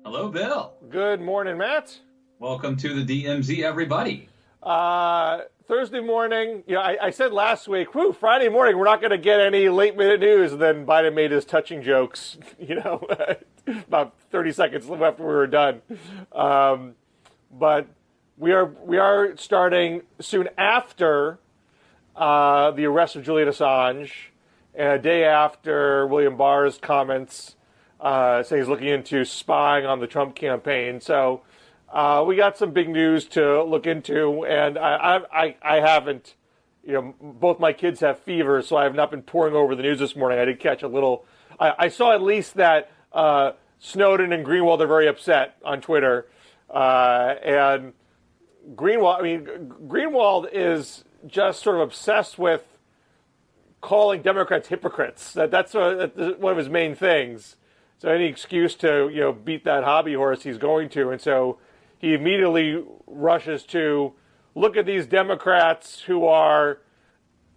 Hello, Bill. Good morning, Matt. Welcome to the DMZ, everybody. Thursday morning, I said last week, Friday morning, we're not going to get any late-minute news. And then Biden made his touching jokes, about 30 seconds after we were done. But we are starting soon after the arrest of Julian Assange, and a day after William Barr's comments saying he's looking into spying on the Trump campaign. So we got some big news to look into, and I haven't, both my kids have fever, so I have not been poring over the news this morning. I did catch a little. I saw at least that Snowden and Greenwald are very upset on Twitter, and Greenwald is just sort of obsessed with calling Democrats hypocrites. That's one of his main things. So any excuse to beat that hobby horse, he's going to, and so he immediately rushes to look at these Democrats who are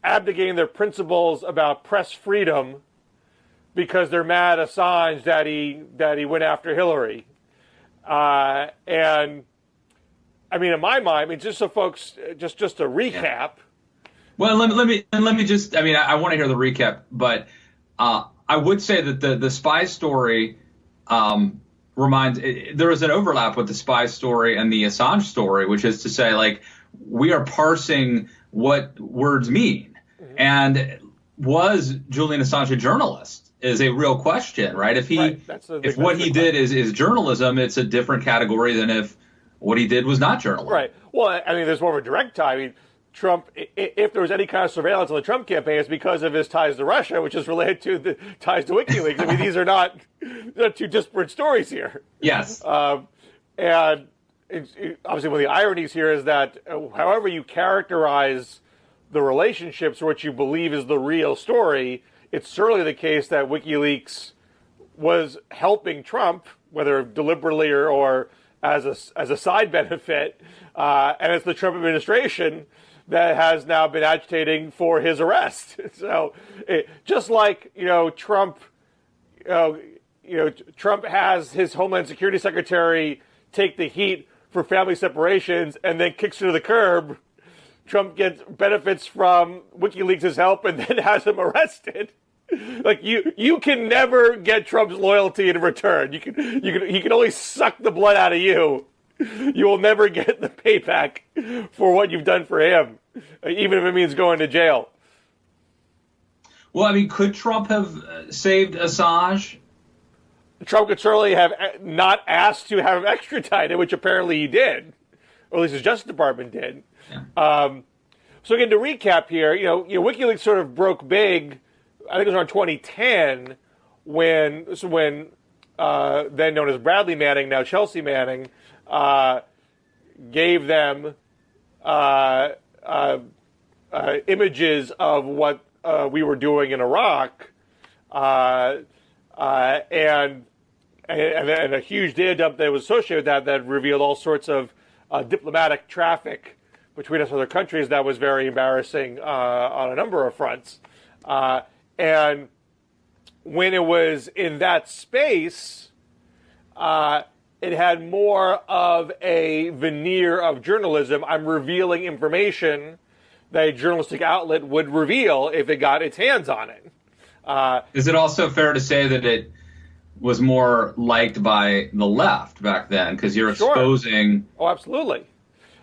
abdicating their principles about press freedom because they're mad at Assange that he went after Hillary. And I mean, in my mind, just so folks, just to recap. Well, let me just. I mean, I want to hear the recap, but I would say that the spy story there is an overlap with the spy story and the Assange story, which is to say, like, we are parsing what words mean. Mm-hmm. And was Julian Assange a journalist is a real question, right? If what he did is journalism, it's a different category than if what he did was not journalism. Right. Well, I mean, there's more of a direct tie. I mean, Trump, if there was any kind of surveillance on the Trump campaign, it's because of his ties to Russia, which is related to the ties to WikiLeaks. I mean, these are not two disparate stories here. Yes. And obviously, one of the ironies here is that however you characterize the relationships, or what you believe is the real story, it's certainly the case that WikiLeaks was helping Trump, whether deliberately or as a side benefit, and it's the Trump administration that has now been agitating for his arrest. So, just like Trump, Trump has his Homeland Security Secretary take the heat for family separations and then kicks her to the curb. Trump gets benefits from WikiLeaks' help and then has him arrested. Like you can never get Trump's loyalty in return. He can only suck the blood out of you. You will never get the payback for what you've done for him, even if it means going to jail. Well, I mean, could Trump have saved Assange? Trump could certainly have not asked to have him extradited, which apparently he did, or at least his Justice Department did. Yeah. So again, to recap here, WikiLeaks sort of broke big. I think it was around 2010 when then known as Bradley Manning, now Chelsea Manning, gave them images of what we were doing in Iraq, and a huge data dump that was associated with that revealed all sorts of diplomatic traffic between us and other countries that was very embarrassing on a number of fronts. And when it was in that space, it had more of a veneer of journalism. I'm revealing information that a journalistic outlet would reveal if it got its hands on it. Is it also fair to say that it was more liked by the left back then? Because you're exposing absolutely,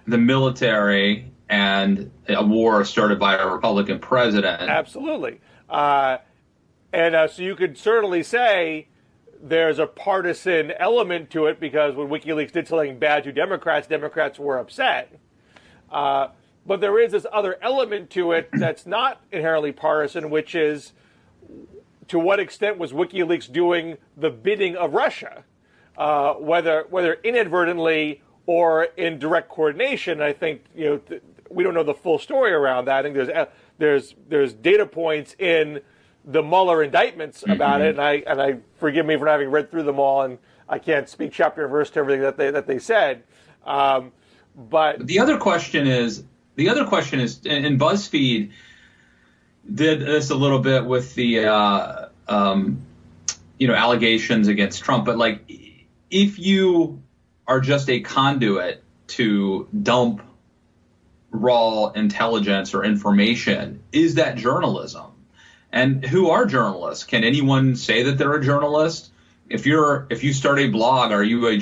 the military and a war started by a Republican president. Absolutely. So you could certainly say there's a partisan element to it because when WikiLeaks did something bad to Democrats were upset. But there is this other element to it that's not inherently partisan, which is to what extent was WikiLeaks doing the bidding of Russia, whether inadvertently or in direct coordination. I think we don't know the full story around that. I think there's data points in the Mueller indictments about it, and I forgive me for not having read through them all, and I can't speak chapter and verse to everything that they said. But the other question is, and BuzzFeed did this a little bit with the allegations against Trump. But like, if you are just a conduit to dump raw intelligence or information, is that journalism? And who are journalists? Can anyone say that they're a journalist? If you start a blog, are you a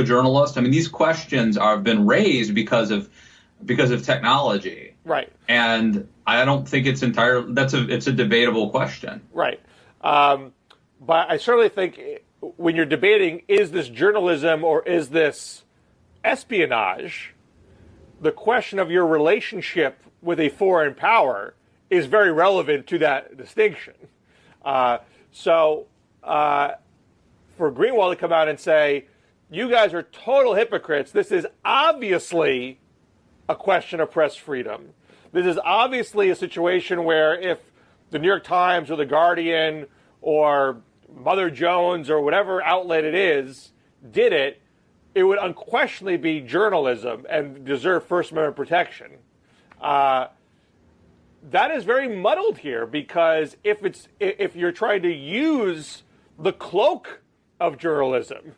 journalist? I mean, these questions have been raised because of technology, right? And I don't think it's it's a debatable question, right? But I certainly think when you're debating, is this journalism or is this espionage, the question of your relationship with a foreign power is very relevant to that distinction. So for Greenwald to come out and say, you guys are total hypocrites, this is obviously a question of press freedom. This is obviously a situation where if the New York Times or the Guardian or Mother Jones or whatever outlet it is did it, it would unquestionably be journalism and deserve First Amendment protection. That is very muddled here, because if you're trying to use the cloak of journalism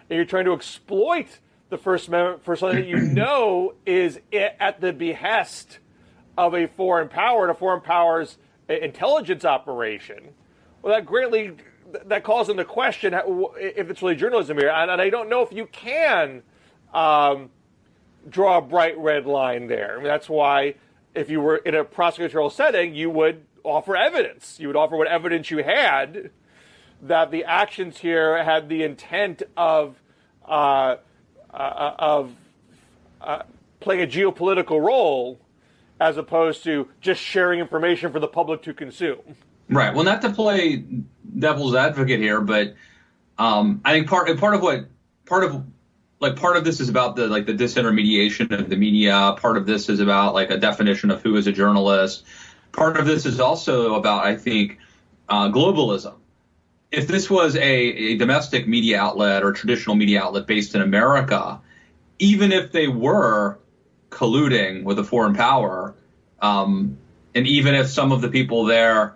and you're trying to exploit the First Amendment for something that you know is at the behest of a foreign power and a foreign power's intelligence operation, well, that calls into question if it's really journalism here. And I don't know if you can draw a bright red line there. I mean, that's why if you were in a prosecutorial setting, you would offer evidence. You would offer what evidence you had that the actions here had the intent of playing a geopolitical role, as opposed to just sharing information for the public to consume. Right. Well, not to play devil's advocate here, but I think part of this is about the disintermediation of the media. Part of this is about like a definition of who is a journalist. Part of this is also about, I think, globalism. If this was a domestic media outlet or traditional media outlet based in America, even if they were colluding with a foreign power, and even if some of the people there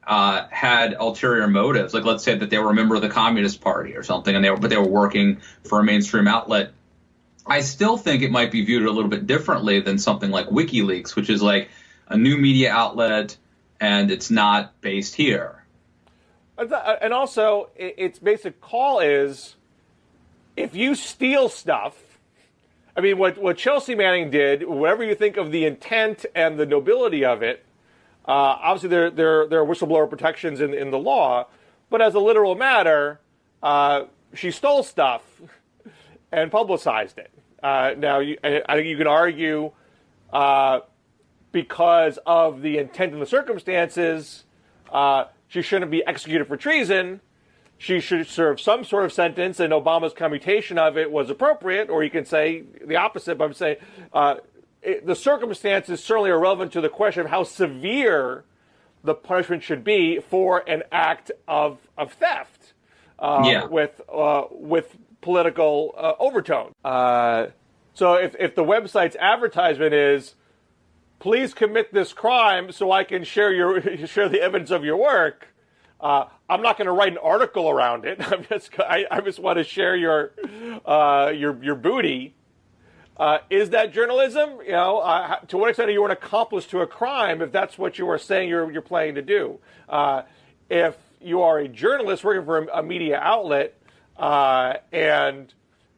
had ulterior motives, like let's say that they were a member of the Communist Party or something, but they were working for a mainstream outlet, I still think it might be viewed a little bit differently than something like WikiLeaks, which is like a new media outlet and it's not based here. And also, its basic call is, if you steal stuff, I mean, what Chelsea Manning did, whatever you think of the intent and the nobility of it, obviously there are whistleblower protections in the law, but as a literal matter, she stole stuff and publicized it. Now, I think you can argue because of the intent and the circumstances, she shouldn't be executed for treason. She should serve some sort of sentence, and Obama's commutation of it was appropriate. Or you can say the opposite, but I'm saying the circumstances certainly are relevant to the question of how severe the punishment should be for an act of theft with political overtone. So if the website's advertisement is, please commit this crime so I can share the evidence of your work, I'm not going to write an article around it. I just want to share your booty. Is that journalism? To what extent are you an accomplice to a crime if that's what you are saying you're planning to do? If you are a journalist working for a media outlet and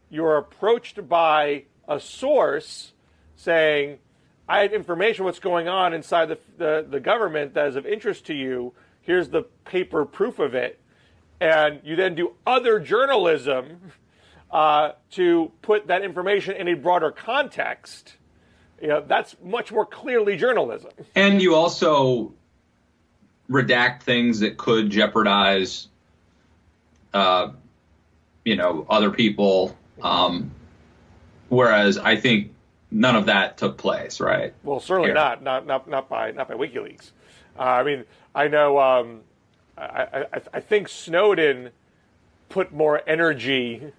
you're approached by a source saying, I have information what's going on inside the government that is of interest to you, here's the paper proof of it, and you then do other journalism to put that information in a broader context, that's much more clearly journalism. And you also redact things that could jeopardize, other people, whereas I think none of that took place, right? Well, certainly not by WikiLeaks. I mean, I know. I think Snowden put more energy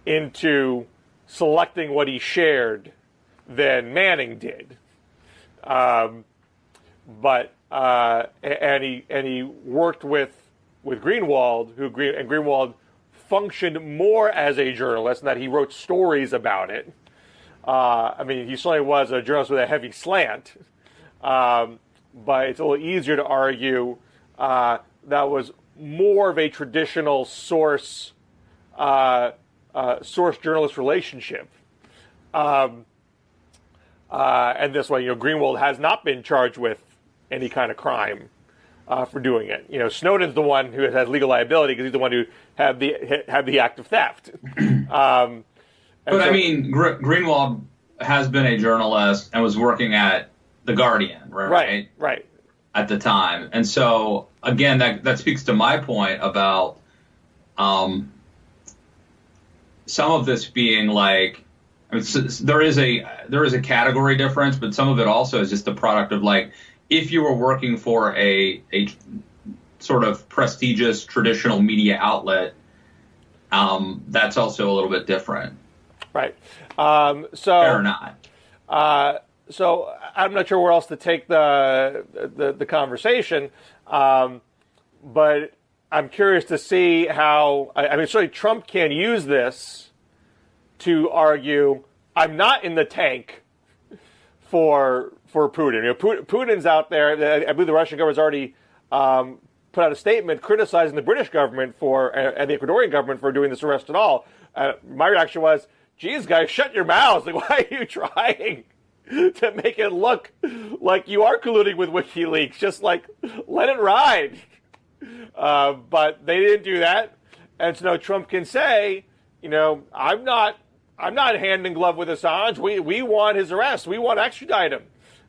into selecting what he shared than Manning did, but he worked with Greenwald, and Greenwald functioned more as a journalist, and that he wrote stories about it. I mean, he certainly was a journalist with a heavy slant, but it's a little easier to argue that was more of a traditional source journalist relationship. And this way, Greenwald has not been charged with any kind of crime for doing it. Snowden's the one who has legal liability because he's the one who had the act of theft. Greenwald has been a journalist and was working at The Guardian, right? Right. At the time. And so, again, that speaks to my point about some of this being like, there is a category difference, but some of it also is just the product of, like, if you were working for a sort of prestigious traditional media outlet, that's also a little bit different. Right. Fair or not. So I'm not sure where else to take the conversation, but I'm curious to see how. Certainly Trump can use this to argue I'm not in the tank for Putin. Putin's out there. I believe the Russian government's already put out a statement criticizing the British government and the Ecuadorian government for doing this arrest at all. My reaction was, geez, guys, shut your mouths. Like, why are you trying to make it look like you are colluding with WikiLeaks? Just, like, let it ride. But they didn't do that. And so now Trump can say, I'm not hand in glove with Assange. We want his arrest. We want to extradite him.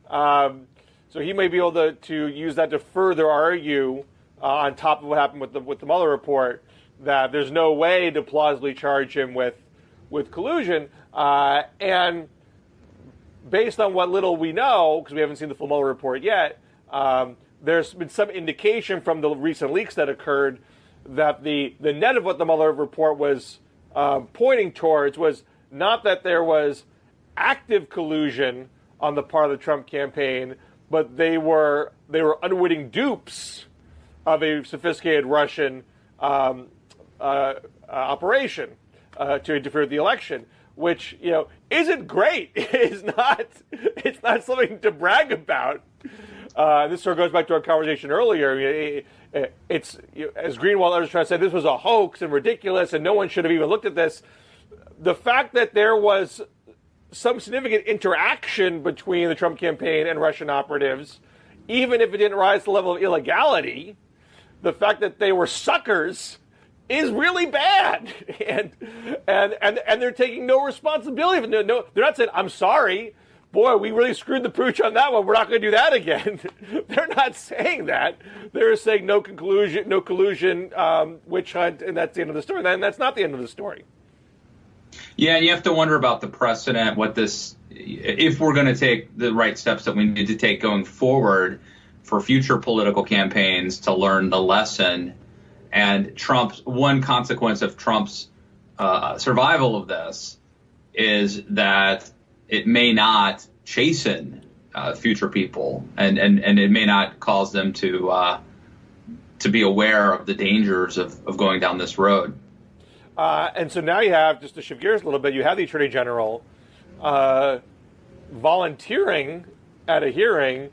So he may be able to use that to further argue, on top of what happened with the Mueller report, that there's no way to plausibly charge him with collusion. And based on what little we know, because we haven't seen the full Mueller report yet, there's been some indication from the recent leaks that occurred that the net of what the Mueller report was pointing towards was not that there was active collusion on the part of the Trump campaign, but they were unwitting dupes of a sophisticated Russian operation to interfere with the election, which isn't great. It's not something to brag about. This sort of goes back to our conversation earlier. It's as Greenwald and others trying to say, this was a hoax and ridiculous, and no one should have even looked at this. The fact that there was some significant interaction between the Trump campaign and Russian operatives, even if it didn't rise to the level of illegality, the fact that they were suckers is really bad, and they're taking no responsibility. No, they're not saying, "I'm sorry, boy, we really screwed the pooch on that one. We're not going to do that again." They're not saying that. They're saying no collusion, witch hunt, and that's the end of the story. And that's not the end of the story. Yeah, and you have to wonder about the precedent. If we're going to take the right steps that we need to take going forward for future political campaigns to learn the lesson. And one consequence of Trump's survival of this is that it may not chasten future people, and it may not cause them to be aware of the dangers of going down this road. And so now you have, just to shift gears a little bit, you have the Attorney General volunteering at a hearing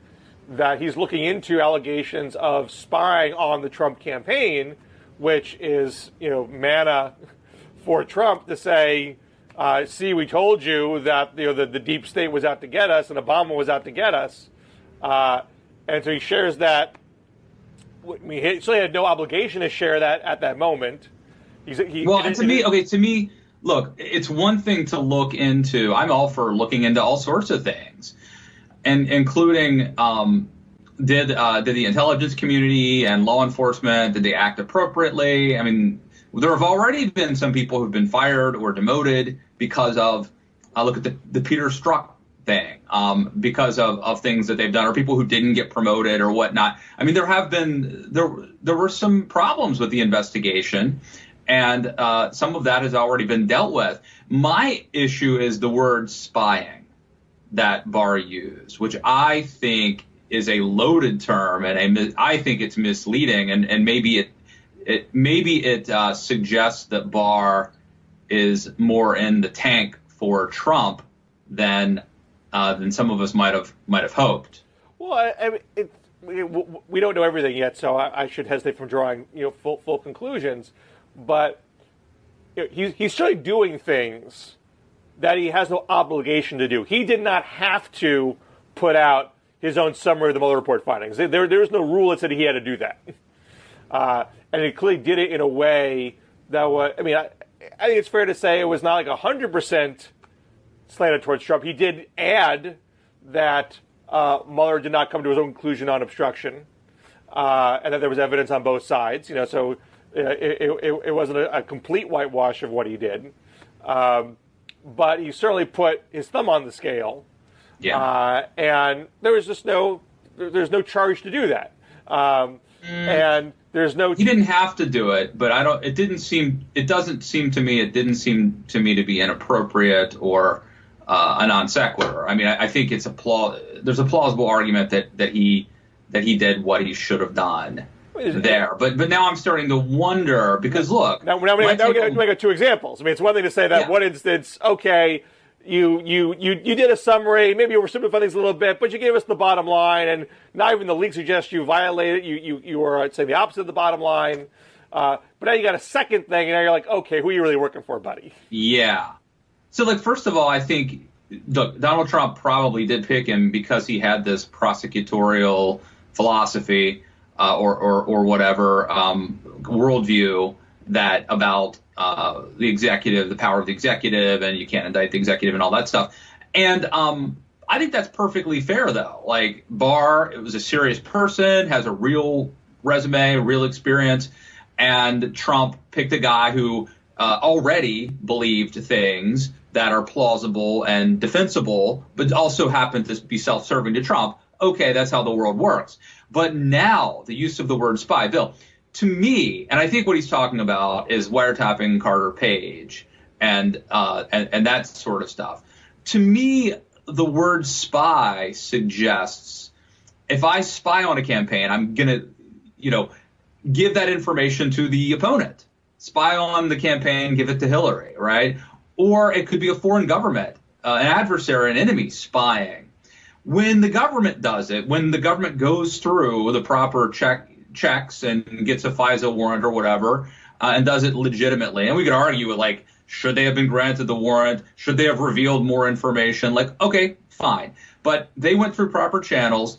that he's looking into allegations of spying on the Trump campaign, which is, manna for Trump to say, see, we told you that the deep state was out to get us and Obama was out to get us. And so he shares that. He certainly had no obligation to share that at that moment. To me, look, it's one thing to look into. I'm all for looking into all sorts of things, and including did the intelligence community and law enforcement, did they act appropriately? I mean, there have already been some people who've been fired or demoted because of look at the Peter Strzok thing, because of things that they've done, or people who didn't get promoted or whatnot. I mean, there were some problems with the investigation. And some of that has already been dealt with. My issue is the word spying that Barr used, which I think is a loaded term, and I think it's misleading, and maybe maybe it suggests that Barr is more in the tank for Trump than some of us might have hoped. Well, I mean, we don't know everything yet, so I should hesitate from drawing full conclusions. But he's certainly doing things that he has no obligation to do. He did not have to put out his own summary of the Mueller report findings. There's no rule that said he had to do that. And he clearly did it in a way that was, I mean, I think it's fair to say it was not like 100% slanted towards Trump. He did add that Mueller did not come to his own conclusion on obstruction, and that there was evidence on both sides. So it wasn't a complete whitewash of what he did. But he certainly put his thumb on the scale. Yeah. And there was just there's no charge to do that. And there's no. He didn't have to do it, but it didn't seem to me to be inappropriate or a non sequitur. I mean, I think there's a plausible argument that he did what he should have done there. But now I'm starting to wonder, because look. Now we got two examples. I mean, it's one thing to say that one instance, okay, you did a summary, maybe you were simplifying things a little bit, but you gave us the bottom line, and not even the leak suggests you violated. You were saying the opposite of the bottom line. But now you got a second thing, and now you're like, okay, who are you really working for, buddy? Yeah. So, first of all, I think Donald Trump probably did pick him because he had this prosecutorial philosophy or whatever worldview that about the executive, the power of the executive, and you can't indict the executive and all that stuff. And I think that's perfectly fair, though. Like, Barr, it was a serious person, has a real resume, real experience, and Trump picked a guy who already believed things that are plausible and defensible, but also happen to be self-serving to Trump. Okay, that's how the world works. But now the use of the word spy, Bill, to me, and I think what he's talking about is wiretapping Carter Page and that sort of stuff. To me, the word spy suggests if I spy on a campaign, I'm going to, give that information to the opponent. Spy on the campaign, give it to Hillary, right? Or it could be a foreign government, an adversary, an enemy spying. When the government does it, when the government goes through the proper checks and gets a FISA warrant or whatever, and does it legitimately, and we could argue it, should they have been granted the warrant? Should they have revealed more information? Okay, fine. But they went through proper channels,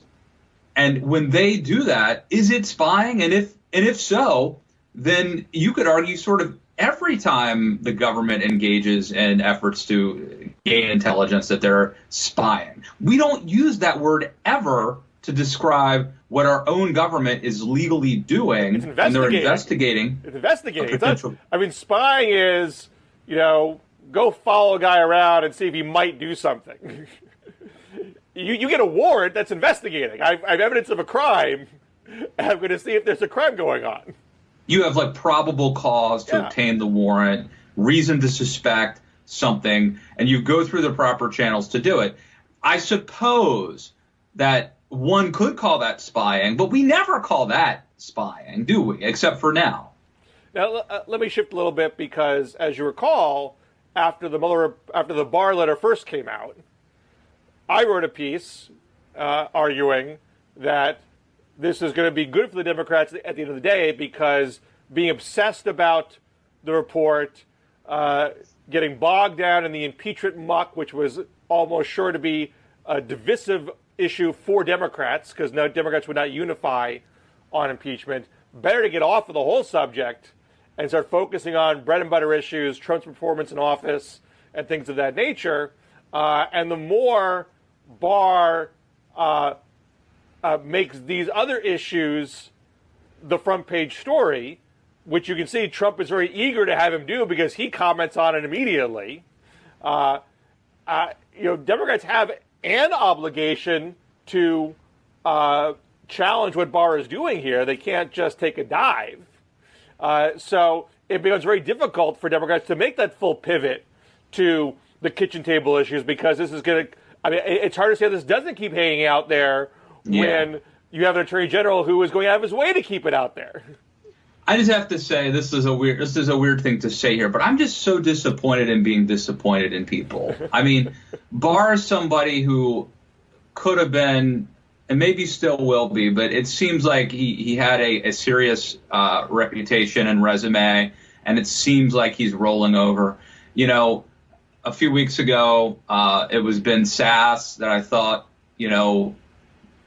and when they do that, is it spying? And if so, then you could argue sort of every time the government engages in efforts to gain intelligence that they're spying. We don't use that word ever to describe what our own government is legally doing, and they're investigating. It's investigating. Spying is, go follow a guy around and see if he might do something. You get a warrant, that's investigating. I have evidence of a crime, and I'm going to see if there's a crime going on. You have probable cause to obtain the warrant, reason to suspect something, and you go through the proper channels to do it. I suppose that one could call that spying, but we never call that spying, do we? Except for now. Now, let me shift a little bit, because as you recall, after the Barr letter first came out, I wrote a piece arguing that this is going to be good for the Democrats at the end of the day, because being obsessed about the report, getting bogged down in the impeachment muck, which was almost sure to be a divisive issue for Democrats, because no Democrats would not unify on impeachment, better to get off of the whole subject and start focusing on bread and butter issues, Trump's performance in office, and things of that nature. And the more Barr makes these other issues the front page story, which you can see Trump is very eager to have him do because he comments on it immediately. Democrats have an obligation to challenge what Barr is doing here. They can't just take a dive. So it becomes very difficult for Democrats to make that full pivot to the kitchen table issues, because this is going to, it's hard to say this doesn't keep hanging out there when you have an attorney general who is going out of his way to keep it out there. I just have to say this is a weird thing to say here, but I'm just so disappointed in being disappointed in people. I mean, Barr is somebody who could have been, and maybe still will be, but it seems like he had a serious reputation and resume, and it seems like he's rolling over. You know, a few weeks ago, it was Ben Sass that I thought, you know,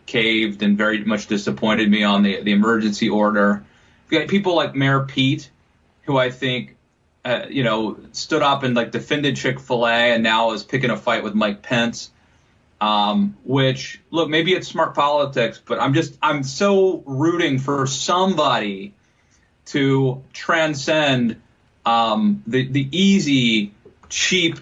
caved and very much disappointed me on the emergency order. You got people like Mayor Pete, who I think, you know, stood up and like defended Chick-fil-A and now is picking a fight with Mike Pence. Which, look, maybe it's smart politics, but I'm so rooting for somebody to transcend the easy, cheap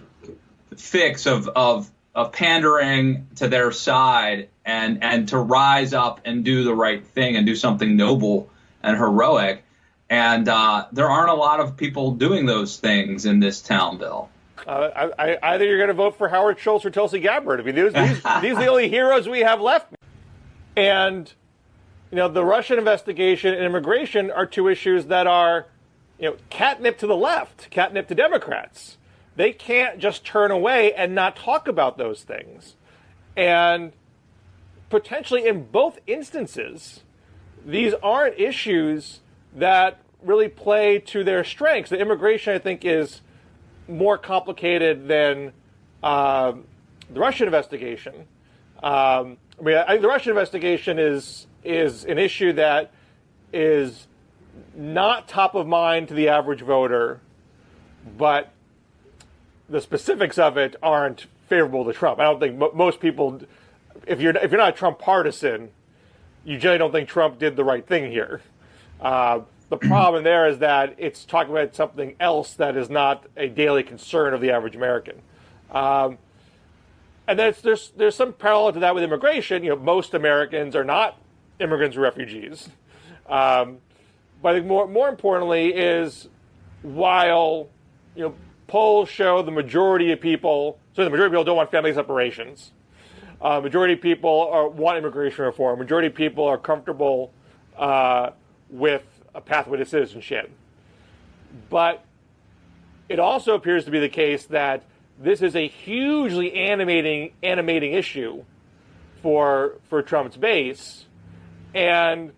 fix of pandering to their side and to rise up and do the right thing and do something noble and heroic. And there aren't a lot of people doing those things in this town, Bill. Either you're going to vote for Howard Schultz or Tulsi Gabbard. I mean, these are the only heroes we have left. And, you know, the Russian investigation and immigration are two issues that are, you know, catnip to the left, catnip to Democrats. They can't just turn away and not talk about those things. And potentially in both instances, these aren't issues that really play to their strengths. The immigration, I think, is more complicated than the Russian investigation. I think the Russian investigation is an issue that is not top of mind to the average voter, but the specifics of it aren't favorable to Trump. I don't think most people, if you're not a Trump partisan, you generally don't think Trump did the right thing here. The problem there is that it's talking about something else that is not a daily concern of the average American. And then there's some parallel to that with immigration. You know, most Americans are not immigrants or refugees. But I think more importantly is while, you know, polls show the majority of people don't want family separations. Majority of people want immigration reform. Majority of people are comfortable with a pathway to citizenship. But it also appears to be the case that this is a hugely animating issue for Trump's base. And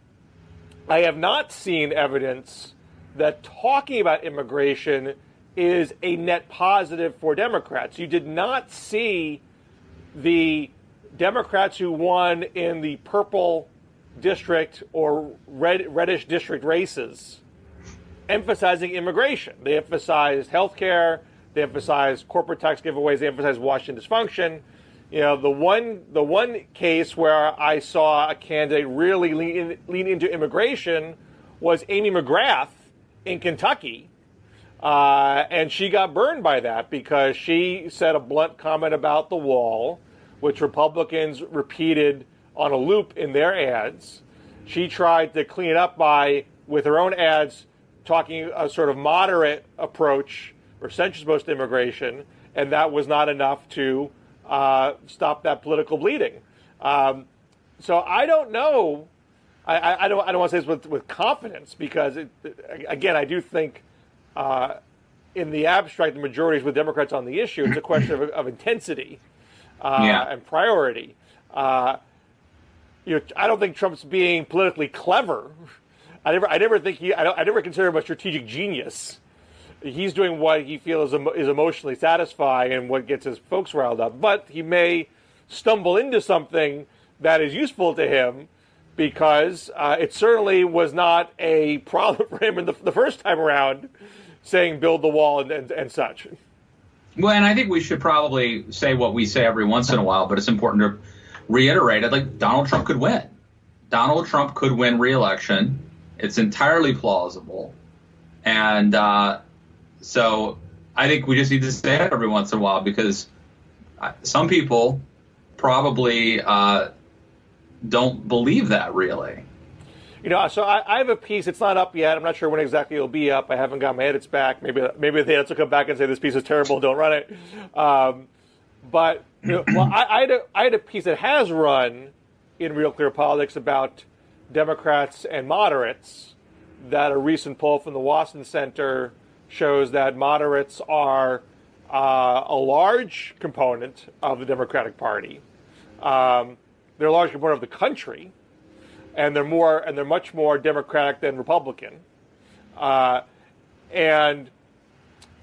I have not seen evidence that talking about immigration is a net positive for Democrats. You did not see the Democrats who won in the purple district or reddish district races emphasizing immigration. They emphasized health care, they emphasized corporate tax giveaways, they emphasized Washington dysfunction. You know, the one case where I saw a candidate really lean into immigration was Amy McGrath in Kentucky. And she got burned by that because she said a blunt comment about the wall, which Republicans repeated on a loop in their ads. She tried to clean it up with her own ads, talking a sort of moderate approach or centrist-most immigration, and that was not enough to stop that political bleeding. So I don't know. I don't want to say this with confidence because, again, I do think in the abstract, the majority is with Democrats on the issue. It's a question of intensity and priority. I don't think Trump's being politically clever. I never consider him a strategic genius. He's doing what he feels is emotionally satisfying and what gets his folks riled up. But he may stumble into something that is useful to him because it certainly was not a problem for him in the first time around, saying build the wall and such. Well, and I think we should probably say what we say every once in a while, but it's important to reiterate it. Like, Donald Trump could win. Donald Trump could win re-election. It's entirely plausible. And so I think we just need to say it every once in a while because some people probably don't believe that, really. You know, so I have a piece. It's not up yet. I'm not sure when exactly it'll be up. I haven't got my edits back. Maybe the edits will come back and say this piece is terrible. Don't run it. But you know, well, I had a piece that has run in Real Clear Politics about Democrats and moderates, that a recent poll from the Watson Center shows that moderates are a large component of the Democratic Party. They're a large component of the country, and they're much more Democratic than Republican. And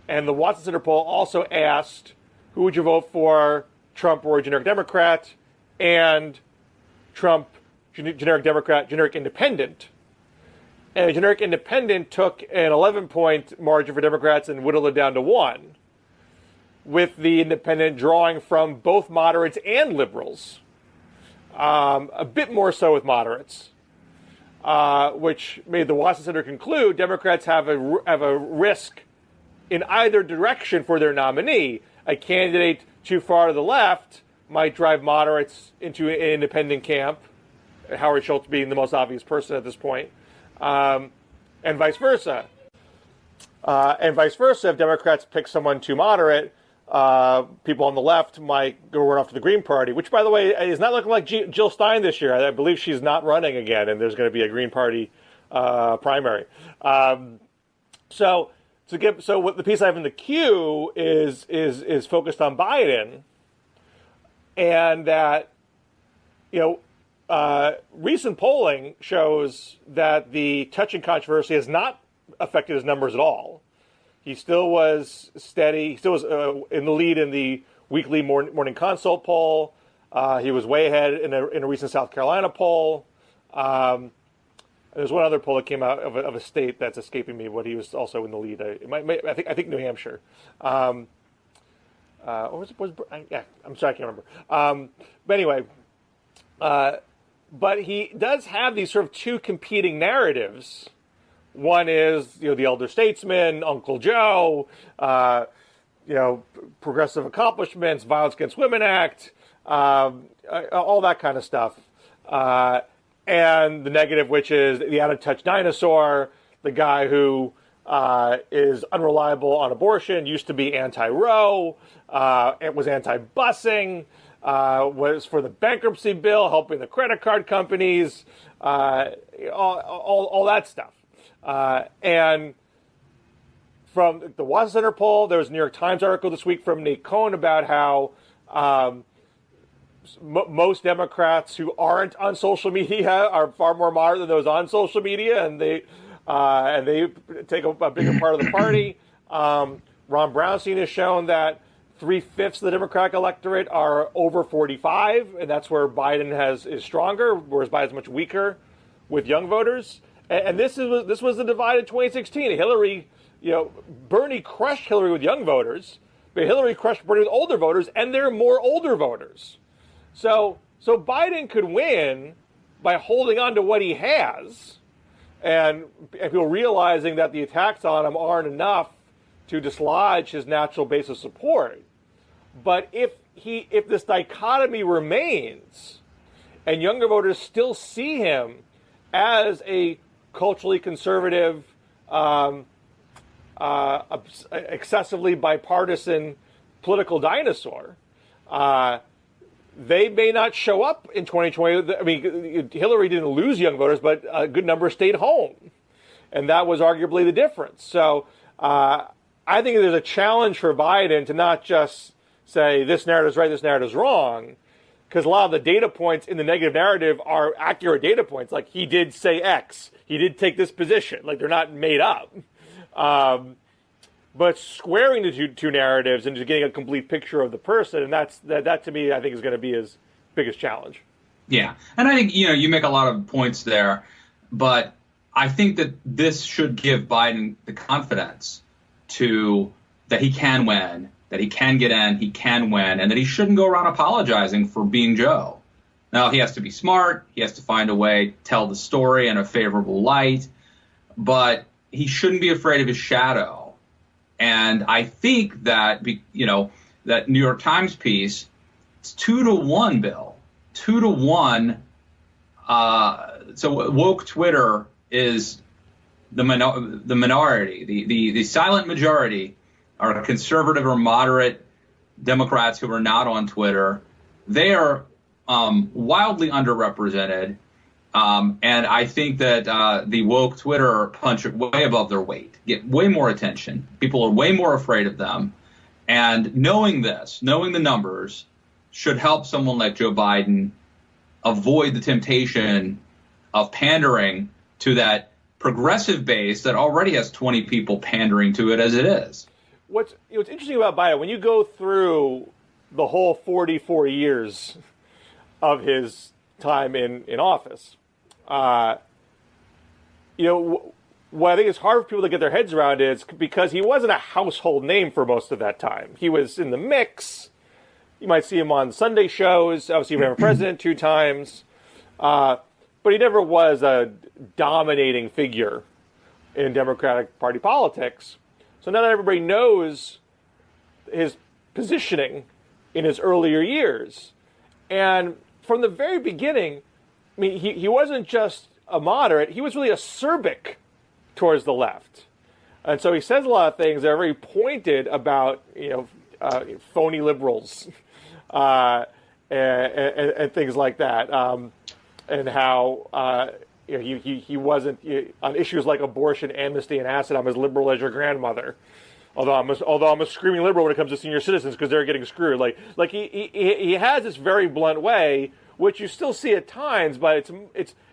the Watson Center poll also asked, who would you vote for, Trump or a generic Democrat, and Trump, generic Democrat, generic independent. And a generic independent took an 11-point margin for Democrats and whittled it down to 1, with the independent drawing from both moderates and liberals. A bit more so with moderates, which made the Watson Center conclude Democrats have a risk in either direction for their nominee. A candidate too far to the left might drive moderates into an independent camp, Howard Schultz being the most obvious person at this point, and vice versa. If Democrats pick someone too moderate, people on the left might go run off to the Green Party, which, by the way, is not looking like Jill Stein this year. I believe she's not running again, and there's going to be a Green Party primary. So what the piece I have in the queue is focused on Biden, and that recent polling shows that the touching controversy has not affected his numbers at all. He still was steady. He still was in the lead in the weekly morning consult poll. He was way ahead in a recent South Carolina poll. There's one other poll that came out of a state that's escaping me, but he was also in the lead. I think New Hampshire. Or was it? Yeah, I'm sorry, I can't remember. But anyway, but he does have these sort of two competing narratives. One is, the elder statesman, Uncle Joe, progressive accomplishments, Violence Against Women Act, all that kind of stuff. And the negative, which is the out-of-touch dinosaur, the guy who is unreliable on abortion, used to be anti-Roe, it was anti-busing, was for the bankruptcy bill, helping the credit card companies, all that stuff. And from the Watson Center poll, there was a New York Times article this week from Nate Cohn about how most Democrats who aren't on social media are far more moderate than those on social media, and they take a bigger part of the party. Ron Brownstein has shown that 3/5 of the Democratic electorate are over 45, and that's where Biden is stronger, whereas Biden's much weaker with young voters. And this was the divide in 2016. Hillary, Bernie crushed Hillary with young voters, but Hillary crushed Bernie with older voters, and there are more older voters. So Biden could win by holding on to what he has, and people realizing that the attacks on him aren't enough to dislodge his natural base of support. But if this dichotomy remains, and younger voters still see him as a culturally conservative, excessively bipartisan political dinosaur, they may not show up in 2020. I mean, Hillary didn't lose young voters, but a good number stayed home. And that was arguably the difference. So I think there's a challenge for Biden to not just say this narrative's right, this narrative's wrong, because a lot of the data points in the negative narrative are accurate data points. Like, he did say X, he did take this position. Like, they're not made up. But squaring the two narratives and just getting a complete picture of the person, and that to me, I think, is going to be his biggest challenge. Yeah, and I think you make a lot of points there, but I think that this should give Biden the confidence that he can win, that he can get in, he can win, and that he shouldn't go around apologizing for being Joe. Now, he has to be smart. He has to find a way to tell the story in a favorable light, but he shouldn't be afraid of his shadow. And I think that, that New York Times piece, it's 2-1, Bill, 2-1. So woke Twitter is the minority. The silent majority are conservative or moderate Democrats who are not on Twitter. They are wildly underrepresented. And I think that the woke Twitter punch way above their weight, get way more attention. People are way more afraid of them. And knowing this, knowing the numbers, should help someone like Joe Biden avoid the temptation of pandering to that progressive base that already has 20 people pandering to it as it is. What's interesting about Biden, when you go through the whole 44 years of his time in office, what I think is hard for people to get their heads around is because he wasn't a household name for most of that time. He was in the mix. You might see him on Sunday shows. Obviously, he ran for president 2 times. But he never was a dominating figure in Democratic Party politics. So not everybody knows his positioning in his earlier years. And from the very beginning, I mean, he wasn't just a moderate. He was really acerbic towards the left. And so he says a lot of things that are very pointed about, phony liberals and things like that. And how he wasn't on issues like abortion, amnesty, and acid. I'm as liberal as your grandmother. Although I'm a screaming liberal when it comes to senior citizens because they're getting screwed. Like he has this very blunt way, which you still see at times, but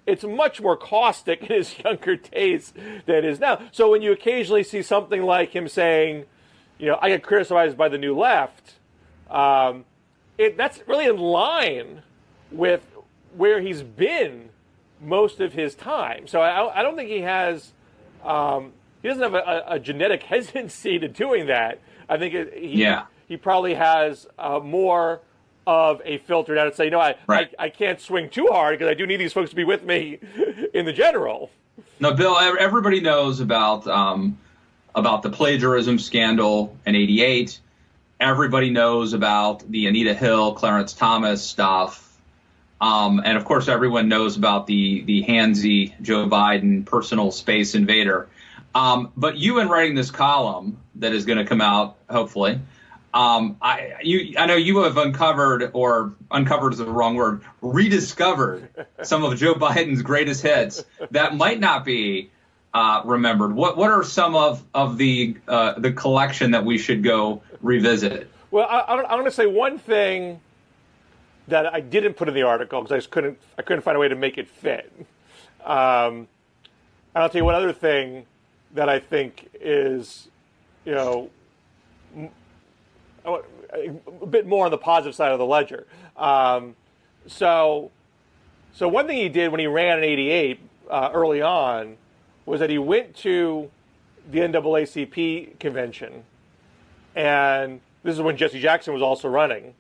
it's much more caustic in his younger days than it is now. So when you occasionally see something like him saying, I get criticized by the new left, that's really in line with where he's been most of his time. So I don't think he has, he doesn't have a genetic hesitancy to doing that. I think he probably has more of a filter out and say, I can't swing too hard because I do need these folks to be with me in the general. No, Bill, everybody knows about the plagiarism scandal in '88. Everybody knows about the Anita Hill, Clarence Thomas stuff. And of course, everyone knows about the handsy Joe Biden personal space invader. But you, in writing this column that is going to come out, hopefully, I know you have uncovered is the wrong word, rediscovered some of Joe Biden's greatest hits that might not be remembered. What are some of the collection that we should go revisit? Well, I'm going to say one thing that I didn't put in the article because I couldn't find a way to make it fit. And I'll tell you one other thing that I think is, a bit more on the positive side of the ledger. So one thing he did when he ran in '88 early on was that he went to the NAACP convention, and this is when Jesse Jackson was also running.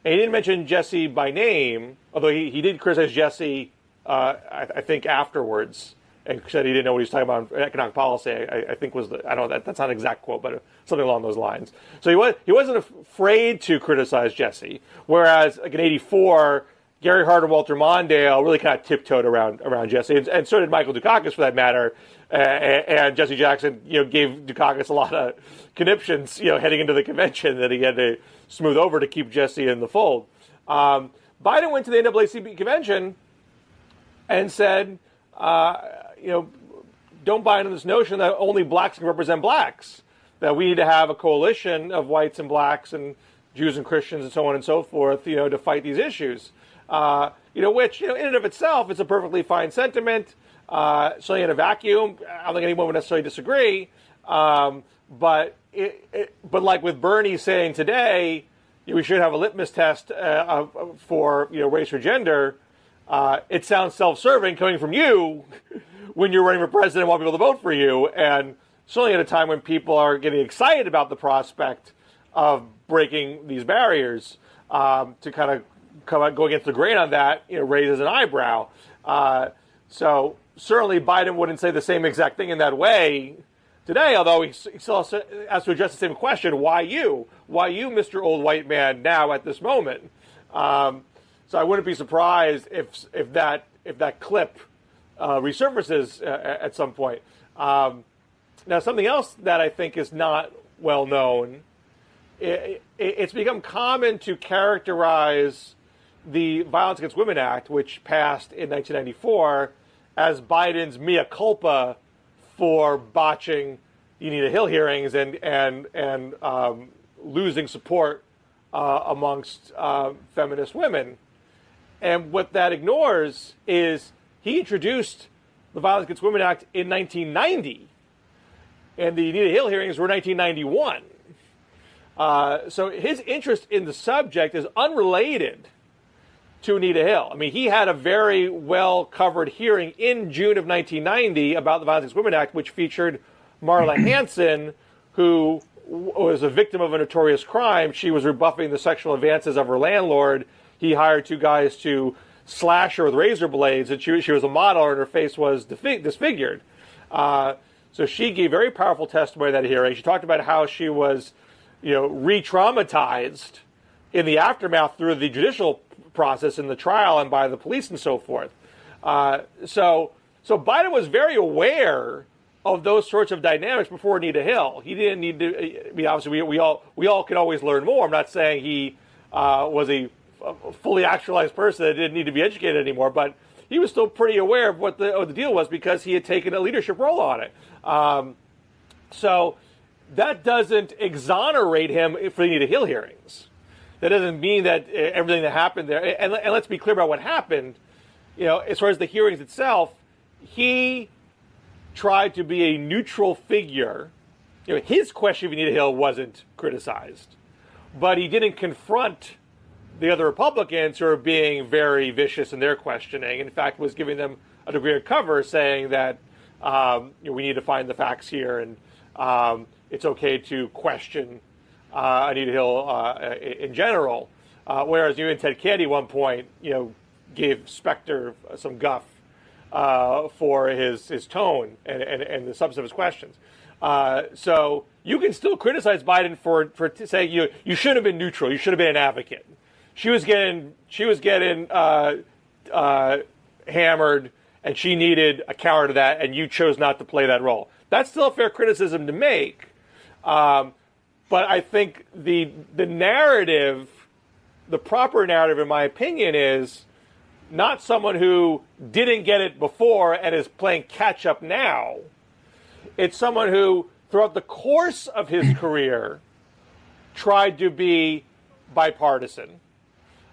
And he didn't mention Jesse by name, although he did criticize Jesse, I think, afterwards, and said he didn't know what he was talking about in economic policy. I think I don't know, that's not an exact quote, but something along those lines. So he wasn't afraid to criticize Jesse, whereas like in '84, Gary Hart and Walter Mondale really kind of tiptoed around Jesse, and so did Michael Dukakis for that matter. And Jesse Jackson, gave Dukakis a lot of conniptions, heading into the convention that he had to smooth over to keep Jesse in the fold. Biden went to the NAACP convention and said, don't buy into this notion that only blacks can represent blacks, that we need to have a coalition of whites and blacks and Jews and Christians and so on and so forth, to fight these issues. Which, in and of itself is a perfectly fine sentiment. Certainly in a vacuum, I don't think anyone would necessarily disagree. But like with Bernie saying today, we should have a litmus test for race or gender. It sounds self-serving coming from you when you're running for president and want people to vote for you, and certainly at a time when people are getting excited about the prospect of breaking these barriers, to kind of go against the grain on that, raises an eyebrow. So certainly Biden wouldn't say the same exact thing in that way today, although he still has to address the same question: Why you? Why you, Mr. Old White Man, now at this moment? So I wouldn't be surprised if that clip resurfaces at some point. Now, something else that I think is not well known, it's become common to characterize the Violence Against Women Act, which passed in 1994, as Biden's mea culpa for botching the Anita Hill hearings and losing support amongst feminist women. And what that ignores is he introduced the Violence Against Women Act in 1990, and the Anita Hill hearings were 1991. So his interest in the subject is unrelated to Anita Hill. I mean, he had a very well-covered hearing in June of 1990 about the Violence Against Women Act, which featured Marla Hansen, who was a victim of a notorious crime. She was rebuffing the sexual advances of her landlord. He hired two guys to slash her with razor blades, and she was a model, and her face was disfigured. So she gave very powerful testimony at that hearing. She talked about how she was, re-traumatized in the aftermath through the judicial process in the trial and by the police and so forth. So Biden was very aware of those sorts of dynamics before Anita Hill. He didn't need to. I mean, obviously, we all can always learn more. I'm not saying he was a fully actualized person that didn't need to be educated anymore, but he was still pretty aware of what the deal was because he had taken a leadership role on it. So that doesn't exonerate him for the Anita Hill hearings. That doesn't mean that everything that happened there, and let's be clear about what happened, as far as the hearings itself, he tried to be a neutral figure. His question of Anita Hill wasn't criticized, but he didn't confront the other Republicans who are being very vicious in their questioning. In fact, was giving them a degree of cover, saying that we need to find the facts here, and it's okay to question Anita Hill in general. Whereas you and Ted Kennedy at one point, gave Specter some guff for his tone and the substance of his questions. So you can still criticize Biden for saying you should have been neutral. You should have been an advocate. She was getting hammered, and she needed a counter to that, and you chose not to play that role. That's still a fair criticism to make. But I think the narrative, the proper narrative, in my opinion, is not someone who didn't get it before and is playing catch up now. It's someone who, throughout the course of his career, tried to be bipartisan.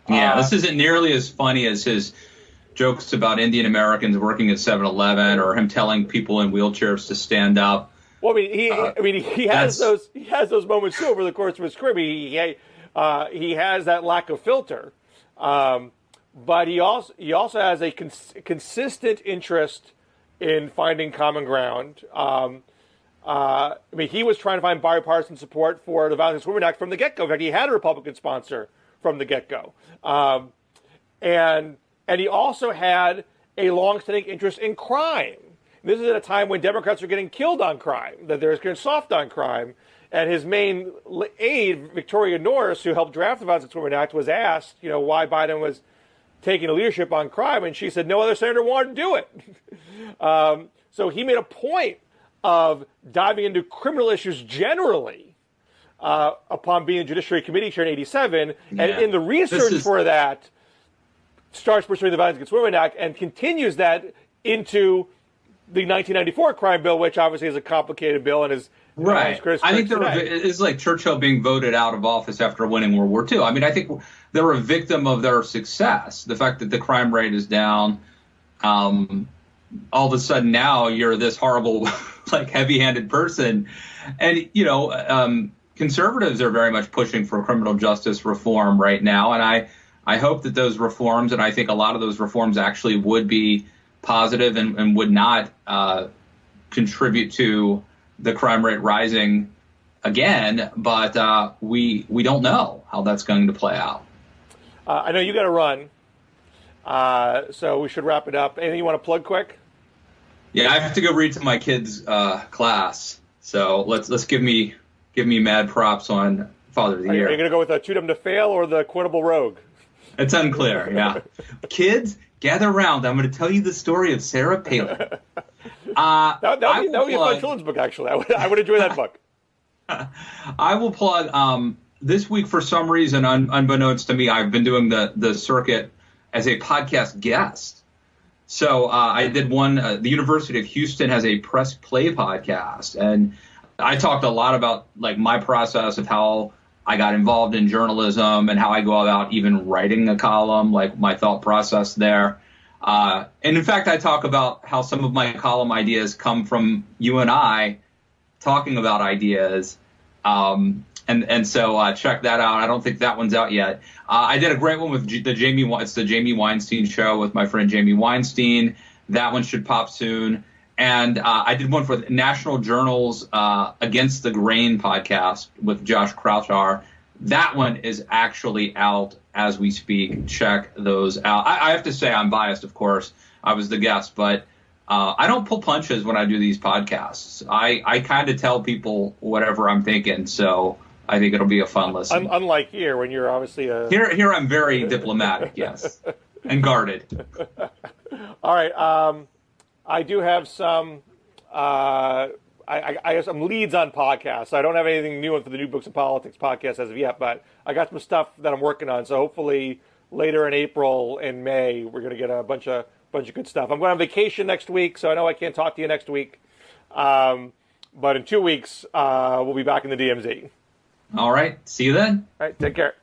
Yeah, this isn't nearly as funny as his jokes about Indian Americans working at 7-Eleven or him telling people in wheelchairs to stand up. Well, he has those moments too over the course of his career. He has that lack of filter, but he also has a consistent interest in finding common ground. He was trying to find bipartisan support for the Violence Against Women Act from the get-go. In fact, he had a Republican sponsor from the get-go, and he also had a long-standing interest in crime. This is at a time when Democrats are getting killed on crime, that they're getting soft on crime. And his main aide, Victoria Norris, who helped draft the Violence Against Women Act, was asked, why Biden was taking a leadership on crime, and she said no other senator wanted to do it. So he made a point of diving into criminal issues generally upon being a Judiciary Committee chair in '87, and in the research for that, starts pursuing the Violence Against Women Act and continues that into the 1994 crime bill, which obviously is a complicated bill and is right. I think it's like Churchill being voted out of office after winning World War II. I mean, I think they're a victim of their success. The fact that the crime rate is down, all of a sudden now you're this horrible, heavy-handed person, and conservatives are very much pushing for criminal justice reform right now, and I hope that those reforms, and I think a lot of those reforms actually would be positive and would not contribute to the crime rate rising again, but we don't know how that's going to play out. I know you got to run, so we should wrap it up. Anything you want to plug quick? Yeah, I have to go read to my kids' class, so let's give me mad props on Father of the Year. Are you going to go with a Too Dumb to Fail or the Quotable Rogue? It's unclear. Yeah, kids, gather around. I'm going to tell you the story of Sarah Palin. That would be a fun children's book, actually. I would enjoy that book. I will plug this week, for some reason, unbeknownst to me, I've been doing the circuit as a podcast guest. So I did one. The University of Houston has a Press Play podcast, and I talked a lot about like my process of how I got involved in journalism and how I go about even writing a column, like my thought process there. And in fact, I talk about how some of my column ideas come from you and I talking about ideas. And so check that out. I don't think that one's out yet. I did a great one with the Jamie Weinstein show with my friend Jamie Weinstein. That one should pop soon. And I did one for National Journal's Against the Grain podcast with Josh Kraushaar. That one is actually out as we speak. Check those out. I have to say I'm biased, of course. I was the guest, but I don't pull punches when I do these podcasts. I kind of tell people whatever I'm thinking, so I think it'll be a fun listen. Unlike here, when you're obviously Here I'm very diplomatic, yes, and guarded. All right. I do have some. I have some leads on podcasts. I don't have anything new for the New Books of Politics podcast as of yet, but I got some stuff that I'm working on. So hopefully later in April and May, we're going to get a bunch of good stuff. I'm going on vacation next week, so I know I can't talk to you next week. But in 2 weeks, we'll be back in the DMZ. All right. See you then. All right. Take care.